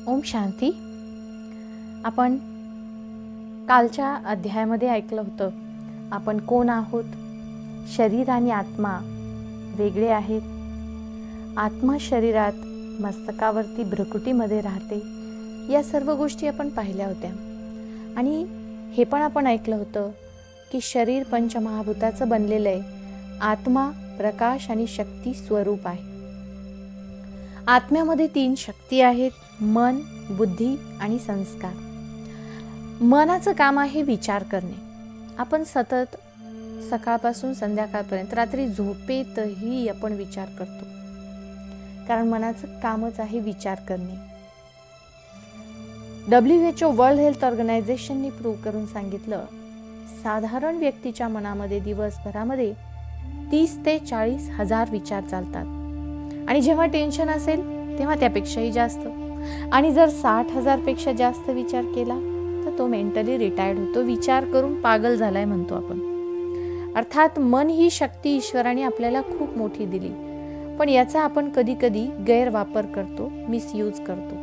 ओम शांती. आपण कालच्या अध्यायामध्ये ऐकलं होतं, आपण कोण आहोत. शरीर आणि आत्मा वेगळे आहेत. आत्मा शरीरात मस्तकावरती भ्रुकुटीमध्ये राहते. या सर्व गोष्टी आपण पाहिल्या होत्या. आणि हे पण आपण ऐकलं होतं की शरीर पंचमहाभूताचं बनलेलं आहे. आत्मा प्रकाश आणि शक्ती स्वरूप आहे. आत्म्यामध्ये 3 शक्ती आहेत: मन, बुद्धी आणि संस्कार. मनाचं काम आहे विचार करणे. आपण सतत सकाळपासून संध्याकाळपर्यंत रात्री झोपेतही आपण विचार करतो, कारण मनाचं कामच आहे विचार करणे. WHO वर्ल्ड हेल्थ ऑर्गनायझेशनने प्रूव्ह करून सांगितलं, साधारण व्यक्तीच्या मनामध्ये दिवसभरामध्ये 30 ते 40 हजार विचार चालतात. आणि जेव्हा टेन्शन असेल तेव्हा त्यापेक्षाही जास्त. आणि जर 60,000 पेक्षा जास्त विचार केला तर तो मेंटली रिटायर्ड होतो. विचार करून पागल झालाय म्हणतो आपण. अर्थात मन ही शक्ती ईश्वराने आपल्याला खूप मोठी दिली, पण याचा आपण कधी कधी गैरवापर करतो, मिसयूज करतो.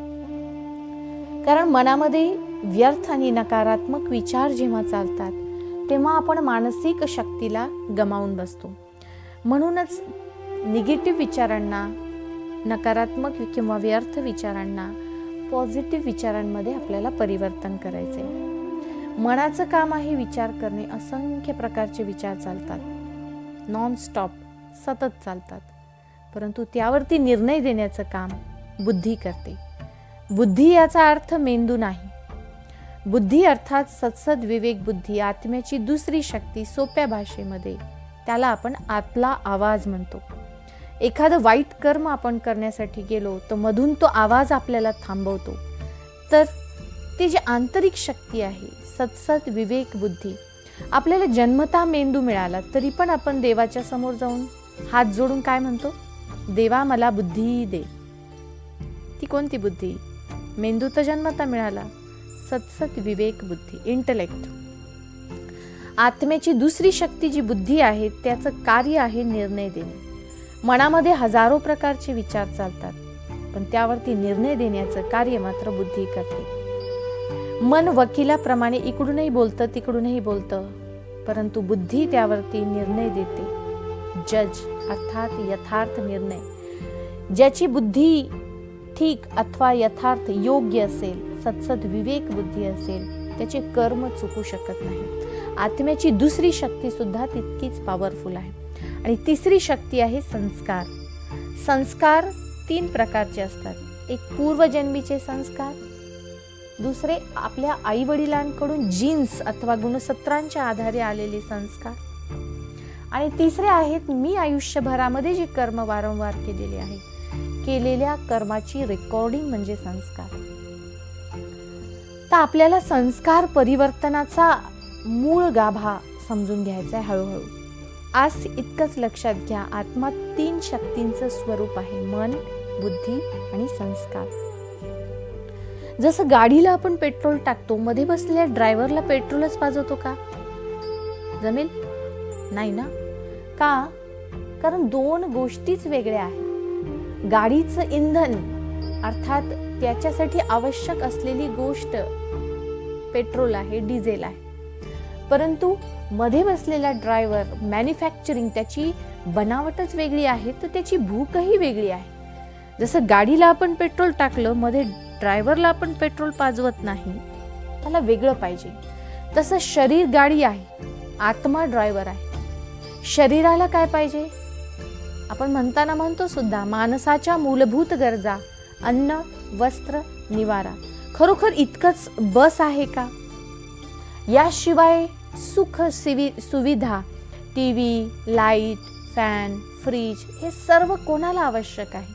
कारण मनामध्ये व्यर्थ आणि नकारात्मक विचार जेव्हा चालतात तेव्हा आपण मानसिक शक्तीला गमावून बसतो. म्हणूनच निगेटिव्ह विचारांना, नकारात्मक किंवा व्यर्थ विचारांना पॉझिटिव्ह विचारांमध्ये आपल्याला परिवर्तन करायचे. मनाचं काम आहे विचार करणे. असंख्य प्रकारचे विचार चालतात, नॉन स्टॉप, सतत चालतात. परंतु त्यावरती निर्णय देण्याचं काम बुद्धी करते. बुद्धी याचा अर्थ मेंदू नाही. बुद्धी अर्थात सत्सद विवेक बुद्धी, आत्म्याची दुसरी शक्ती. सोप्या भाषेमध्ये त्याला आपण आतला आवाज म्हणतो. एखादं वाईट कर्म आपण करण्यासाठी गेलो तर मधून तो आवाज आपल्याला थांबवतो. तर ती जी आंतरिक शक्ती आहे, सत्सद विवेक बुद्धी. आपल्याला जन्मतः मेंदू मिळाला तरी पण आपण देवाच्या समोर जाऊन हात जोडून काय म्हणतो? देवा मला बुद्धी दे. ती कोणती बुद्धी? मेंदू तर जन्मतः मिळाला. सत्सद विवेक बुद्धी, इंटलेक्ट. आत्म्याची दुसरी शक्ती जी बुद्धी आहे त्याचं कार्य आहे निर्णय देणे. मनामध्ये हजारो प्रकारचे विचार चालतात, पण त्यावरती निर्णय देण्याचं कार्य मात्र बुद्धी करते. मन वकिलाप्रमाणे इकडूनही बोलतं तिकडूनही बोलतं, परंतु बुद्धी त्यावरती निर्णय देते. जज अर्थात यथार्थ निर्णय. ज्याची बुद्धी ठीक अथवा यथार्थ योग्य असेल, सत्सद विवेक बुद्धी असेल, त्याचे कर्म चुकू शकत नाही. आत्म्याची दुसरी शक्ती सुद्धा तितकीच पॉवरफुल आहे. आणि तिसरी शक्ती आहे संस्कार. संस्कार 3 प्रकारचे असतात. एक पूर्वजन्मीचे संस्कार, दुसरे आपल्या आई वडिलांकडून जीन्स अथवा गुणसत्रांच्या आधारे आलेले संस्कार, आणि तिसरे आहेत मी आयुष्यभरामध्ये जे कर्म वारंवार केलेले आहे, केलेल्या कर्माची रेकॉर्डिंग म्हणजे संस्कार. तर आपल्याला संस्कार परिवर्तनाचा मूळ गाभा समजून घ्यायचा आहे हळूहळू. आज इतकंच लक्षात घ्या, आत्मा 3 शक्तींचं स्वरूप आहे: मन, बुद्धी आणि संस्कार. जसं गाडीला आपण पेट्रोल टाकतो, मध्ये बसलेल्या ड्रायव्हरला पेट्रोलच पाजवतो का? जमेल? नाही ना. का? कारण 2 गोष्टीच वेगळ्या आहेत. गाडीचं इंधन अर्थात त्याच्यासाठी आवश्यक असलेली गोष्ट पेट्रोल आहे, डिझेल आहे. परंतु मध्ये बसलेला ड्रायव्हर, मॅन्युफॅक्चरिंग, त्याची बनावटच वेगळी आहे, तर त्याची भूकही वेगळी आहे. जसं गाडीला आपण पेट्रोल टाकलं, मध्ये ड्रायव्हरला आपण पेट्रोल पाजवत नाही, त्याला वेगळं पाहिजे. तसं शरीर गाडी आहे, आत्मा ड्रायव्हर आहे. शरीराला काय पाहिजे? आपण म्हणताना म्हणतो सुद्धा, माणसाच्या मूलभूत गरजा अन्न, वस्त्र, निवारा. खरोखर इतकंच बस आहे का? याशिवाय सुख सुविधा, टीव्ही, लाईट, फॅन, फ्रीज, हे सर्व कोणाला आवश्यक आहे?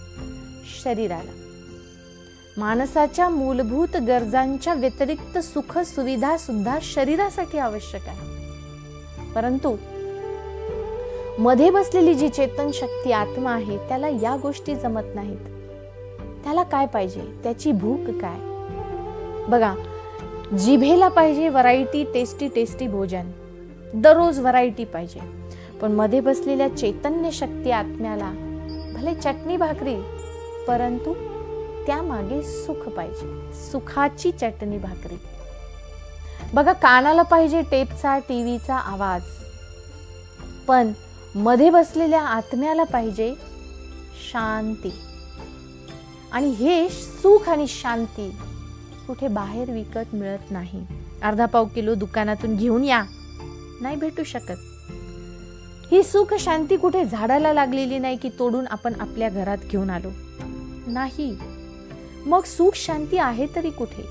शरीराला. माणसाच्या मूलभूत गरजांच्या व्यतिरिक्त सुख सुविधा सुद्धा शरीरासाठी आवश्यक आहे. परंतु मध्ये बसलेली जी चेतन शक्ती आत्मा आहे, त्याला या गोष्टी जमत नाहीत. त्याला काय पाहिजे? त्याची भूक काय? बघा, जिभेला पाहिजे व्हरायटी, टेस्टी टेस्टी भोजन, दररोज व्हरायटी पाहिजे. पण मध्ये बसलेल्या चैतन्य शक्ती आत्म्याला भले चटणी भाकरी, परंतु त्यामागे सुख पाहिजे, सुखाची चटणी भाकरी. बघा, कानाला पाहिजे टेपचा टीव्हीचा आवाज, पण मध्ये बसलेल्या आत्म्याला पाहिजे शांती. आणि हे सुख आणि शांती कुठे बाहेर विकत मिळत नाही. अर्धा पाव किलो दुकानातून घेऊन या, नाही भेटू शकत. ही सुख शांती कुठे झाडाला लागलेली नाही की तोडून आपण आपल्या घरात घेऊन आलो, नाही. मग सुख शांती आहे तरी कुठे?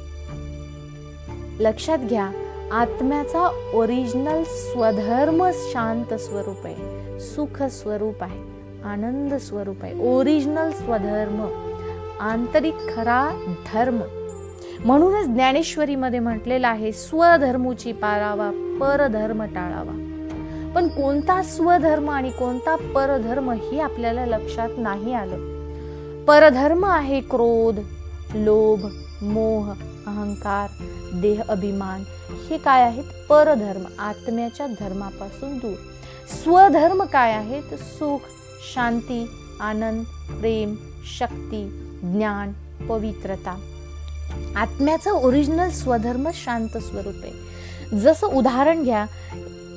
लक्षात घ्या, आत्म्याचा ओरिजिनल स्वधर्म शांत स्वरूप आहे, सुख स्वरूप आहे, आनंद स्वरूप आहे. ओरिजिनल स्वधर्म, आंतरिक खरा धर्म. म्हणूनच ज्ञानेश्वरीमध्ये म्हटलेलं आहे, स्वधर्मूची पाळावा, परधर्म टाळावा. पण कोणता स्वधर्म आणि कोणता परधर्म हे आपल्याला लक्षात नाही आलं. परधर्म आहे क्रोध, लोभ, मोह, अहंकार, देह अभिमान. हे काय आहेत? परधर्म, आत्म्याच्या धर्मापासून दूर. स्वधर्म काय आहेत? सुख, शांती, आनंद, प्रेम, शक्ती, ज्ञान, पवित्रता. आत्म्याचा ओरिजिनल स्वधर्म शांत स्वरूप आहे. जसं उदाहरण घ्या,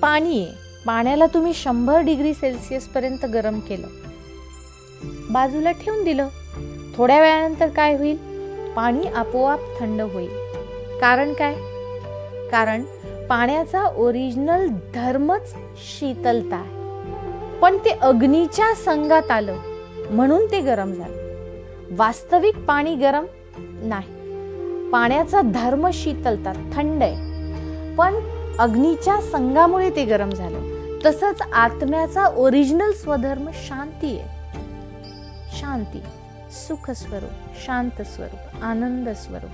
पाणी आहे. पाण्याला तुम्ही 100 डिग्री सेल्सिअस पर्यंत गरम केलं, बाजूला ठेवून दिलं, थोड्या वेळानंतर काय होईल? पाणी आपोआप थंड होईल. कारण काय? कारण पाण्याचा ओरिजिनल धर्मच शीतलता आहे, पण ते अग्नीच्या संगात आलं म्हणून ते गरम झालं. वास्तविक पाणी गरम नाही. पाण्याचा धर्म शीतलता, थंड आहे, पण अग्नीच्या संगामुळे ते गरम झालं. तसंच आत्म्याचा ओरिजिनल स्वधर्म शांती आहे. शांती, सुख स्वरूप, शांत स्वरूप, आनंद स्वरूप.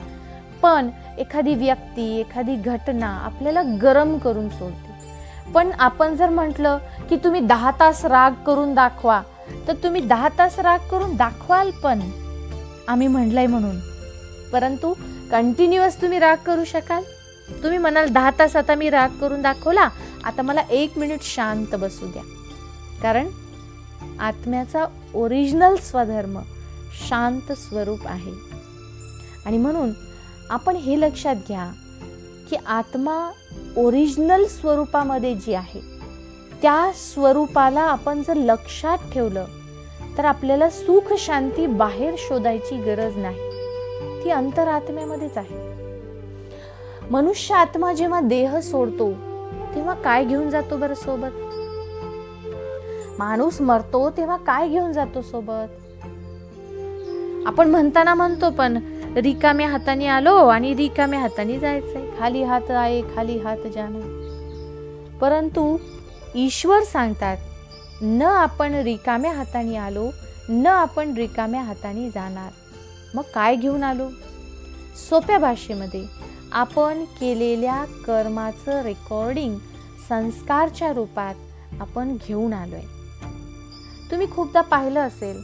पण एखादी व्यक्ती, एखादी घटना आपल्याला गरम करून सोडते. पण आपण जर म्हटलं की तुम्ही 10 तास राग करून दाखवा, तर तुम्ही 10 तास राग करून दाखवाल, पण आम्ही म्हणलंय म्हणून. परंतु कंटिन्युअस तुम्ही राग करू शकाल? तुम्ही म्हणाल 10 तास आता मी राग करून दाखवला, आता मला 1 मिनिट शांत बसू द्या. कारण आत्म्याचा ओरिजिनल स्वधर्म शांत स्वरूप आहे. आणि म्हणून आपण हे लक्षात घ्या की आत्मा ओरिजिनल स्वरूपामध्ये जी आहे, त्या स्वरूपाला आपण जर लक्षात ठेवलं तर आपल्याला सुख शांती बाहेर शोधायची गरज नाही, ती अंतरात्म्यामध्येच आहे. मनुष्य आत्मा जेव्हा देह सोडतो तेव्हा काय घेऊन जातो बरं सोबत? माणूस मरतो तेव्हा काय घेऊन जातो सोबत? आपण म्हणताना म्हणतो, पण रिकाम्या हाताने आलो आणि रिकाम्या हाताने जायचंय. खाली हात आए, खाली हात जाना. परंतु ईश्वर सांगतात, न आपण रिकाम्या हाताने आलो, न आपण रिकाम्या हाताने जाणार. मग काय घेऊन आलो? सोप्या भाषेमध्ये आपण केलेल्या कर्माचं रेकॉर्डिंग संस्कारच्या रूपात आपण घेऊन आलोय. तुम्ही खूपदा पाहिलं असेल,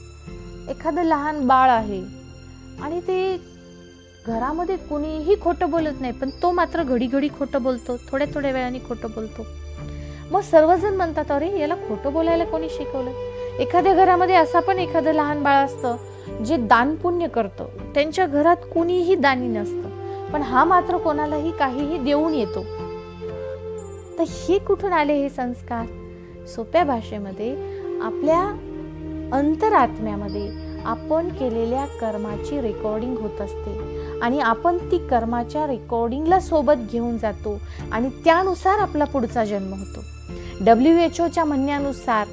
एखादं लहान बाळ आहे आणि ते घरामध्ये कुणीही खोटं बोलत नाही, पण तो मात्र घडी घडी खोटं बोलतो, थोड्या थोड्या वेळाने खोटं बोलतो. मग सर्वजण म्हणतात, अरे याला खोटं बोलायला कोणी शिकवलं? एखाद्या घरामध्ये असं पण एखादं लहान बाळ असतं जे दान पुण्य करतं, त्यांच्या घरात कुणीही दानी नसतं, पण हा मात्र कोणालाही काहीही देऊन येतो. तर हे कुठून आले हे संस्कार? सोप्या भाषेमध्ये आपल्या अंतरात्म्यामध्ये आपण केलेल्या कर्माची रेकॉर्डिंग होत असते आणि आपण ती कर्माच्या रेकॉर्डिंगला सोबत घेऊन जातो आणि त्यानुसार आपला पुढचा जन्म होतो. WHO म्हणण्यानुसार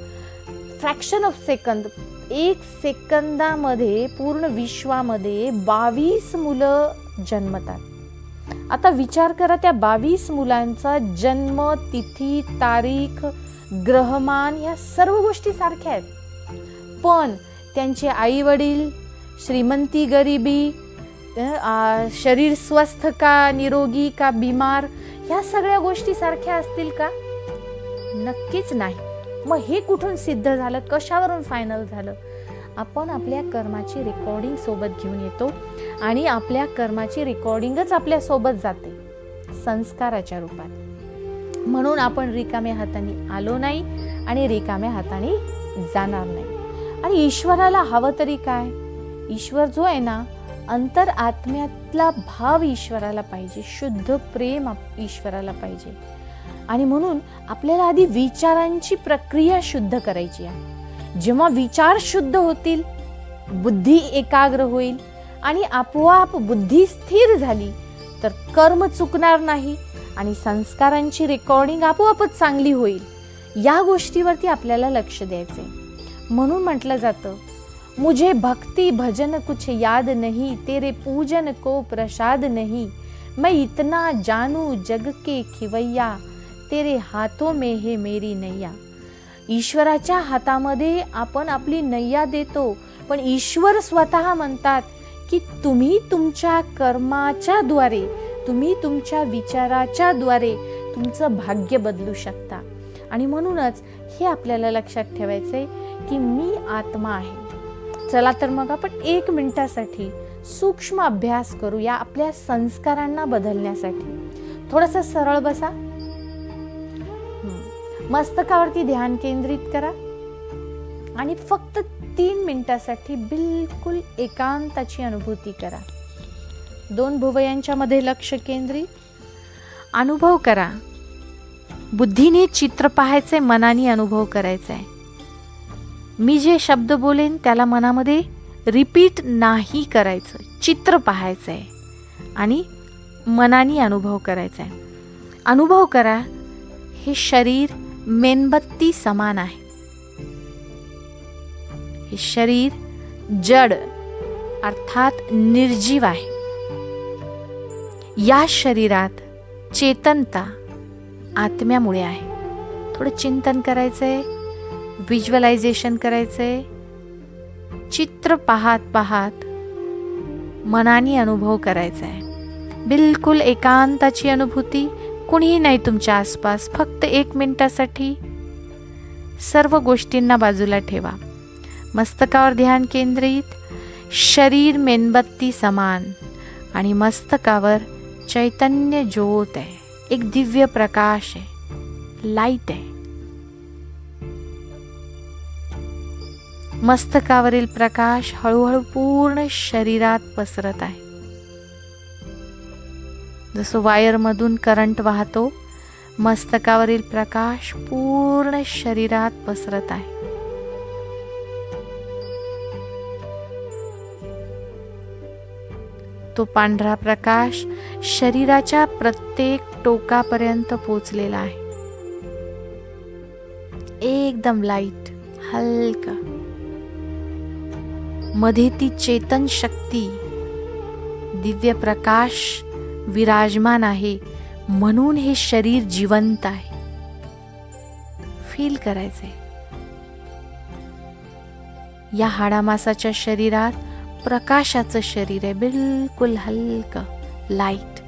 फ्रॅक्शन ऑफ सेकंद, 1 सेकंदामध्ये पूर्ण विश्वामध्ये 22 मुलं जन्मतात. आता विचार करा, त्या 22 मुलांचा जन्म, तिथी, तारीख, ग्रहमान या सर्व गोष्टी सारख्या आहेत, पण त्यांचे आई वडील, श्रीमंती गरिबी, शरीर स्वस्थ का निरोगी का बिमार, ह्या सगळ्या गोष्टी सारख्या असतील का? नक्कीच नाही. मग हे कुठून सिद्ध झालं? कशावरून फायनल झालं? आपण आपल्या कर्माची रेकॉर्डिंग सोबत घेऊन येतो आणि आपल्या कर्माची रेकॉर्डिंगच आपल्या सोबत जाते संस्काराच्या रूपात. म्हणून आपण रिकाम्या हाताने आलो नाही आणि रिकाम्या हाताने जाणार नाही. आणि ईश्वराला हवं तरी काय? ईश्वर जो आहे ना, अंतर आत्म्यातला भाव ईश्वराला पाहिजे, शुद्ध प्रेम ईश्वराला पाहिजे. आणि म्हणून आपल्याला आधी विचारांची प्रक्रिया शुद्ध करायची आहे. जेव्हा विचार शुद्ध होतील, बुद्धी एकाग्र होईल आणि आपोआप बुद्धी स्थिर झाली तर कर्म चुकणार नाही आणि संस्कारांची रेकॉर्डिंग आपोआपच चांगली होईल. या गोष्टीवरती आपल्याला लक्ष द्यायचे. म्हणून म्हटलं जातं, मुझे भक्ति भजन कुछ याद नहीं, तेरे पूजन को प्रसाद नहीं, मैं इतना जानू जग के खिवैया, तेरे हाथों में है मेरी नैया. ईश्वराच्या हातामध्ये आपण आपली नैया देतो, पण ईश्वर स्वतः म्हणतात की तुम्ही तुमच्या कर्माच्या द्वारे, तुम्ही तुमच्या विचाराच्या द्वारे तुमचं भाग्य बदलू शकता. आणि म्हणूनच हे आपल्याला लक्षात ठेवायचंय की मी आत्मा आहे. चला तर मग आपण 1 मिनिटासाठी सूक्ष्म अभ्यास करूया आपल्या संस्कारांना बदलण्यासाठी. थोडंसं सरळ बसा, मस्तकावरती ध्यान केंद्रित करा आणि फक्त 3 मिनिटासाठी बिलकुल एकांताची अनुभूती करा. 2 भुवयांच्या मध्ये लक्ष केंद्रित. अनुभव करा, बुद्धीने चित्र पाहायचे, मनाने अनुभव करायचा आहे. मी जे शब्द बोलेन त्याला मनामध्ये रिपीट नाही करायचं, चित्र पाहायचं आहे आणि मनाने अनुभव करायचा आहे. अनुभव करा, हे शरीर मेणबत्ती समान आहे. हे शरीर जड अर्थात निर्जीव आहे. या शरीरात चेतनता आत्म्यामुळे आहे. थोडं चिंतन करायचंय, व्हिज्युअलायझेशन करायचंय. चित्र पाहत पाहत मनाने अनुभव करायचा आहे. बिलकुल एकांताची अनुभूती, कुणीही नाही तुमच्या आसपास. फक्त 1 मिनिटासाठी सर्व गोष्टींना बाजूला ठेवा. मस्तकावर ध्यान केंद्रित. शरीर मेणबत्ती समान आणि मस्तकावर चैतन्य ज्योत आहे, एक दिव्य प्रकाश आहे, लाईट आहे. मस्तकावरील प्रकाश हळूहळू पूर्ण शरीरात पसरत आहे. जसं वायरमधून करंट वाहतो, मस्तकावरील प्रकाश पूर्ण शरीरात पसरत आहे. तो पांढरा प्रकाश शरीराच्या प्रत्येक टोकापर्यंत पोचलेला आहे. एकदम लाईट, हलका. मध्ये ती चेतन शक्ती, दिव्य प्रकाश विराजमान आहे. म्हणून हे शरीर जिवंत आहे. फील करायचे. या हाडामासाच्या शरीरात प्रकाशाचं शरीर आहे, बिलकुल हलकं, लाईट.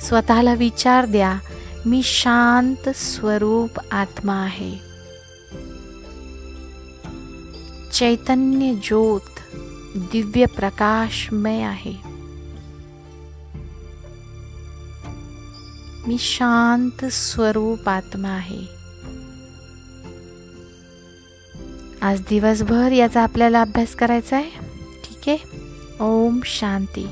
स्वतःला विचार द्या, मी शांत स्वरूप आत्मा आहे. चैतन्य ज्योत, दिव्य प्रकाशमय आहे. मी शांत स्वरूप आत्मा आहे. आज दिवसभर याचा आपल्याला अभ्यास करायचा आहे. ठीक आहे. ओम शांती.